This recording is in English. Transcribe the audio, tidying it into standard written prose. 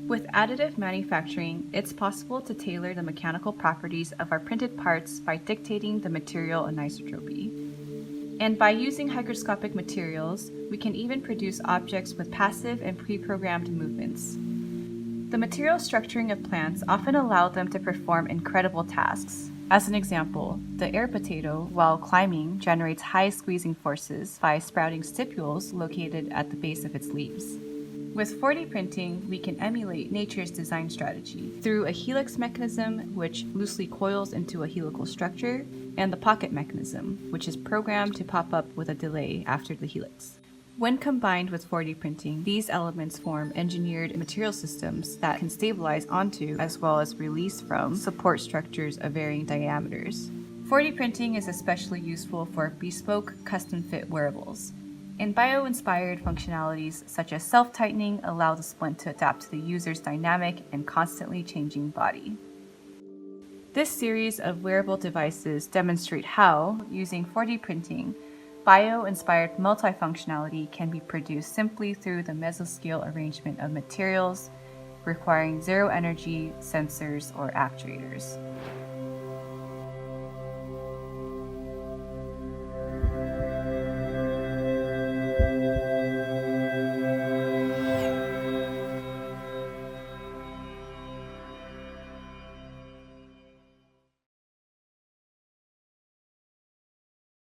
With additive manufacturing, it's possible to tailor the mechanical properties of our printed parts by dictating the material anisotropy. And by using hygroscopic materials, we can even produce objects with passive and pre-programmed movements. The material structuring of plants often allow them to perform incredible tasks. As an example, the air potato, while climbing, generates high squeezing forces by sprouting stipules located at the base of its leaves. With 4D printing, we can emulate nature's design strategy through a helix mechanism, which loosely coils into a helical structure, and the pocket mechanism, which is programmed to pop up with a delay after the helix. When combined with 4D printing, these elements form engineered material systems that can stabilize onto as well as release from support structures of varying diameters. 4D printing is especially useful for bespoke, custom-fit wearables. And bio-inspired functionalities such as self-tightening allow the splint to adapt to the user's dynamic and constantly changing body. This series of wearable devices demonstrate how, using 4D printing, bio-inspired multifunctionality can be produced simply through the mesoscale arrangement of materials, requiring zero-energy sensors or actuators.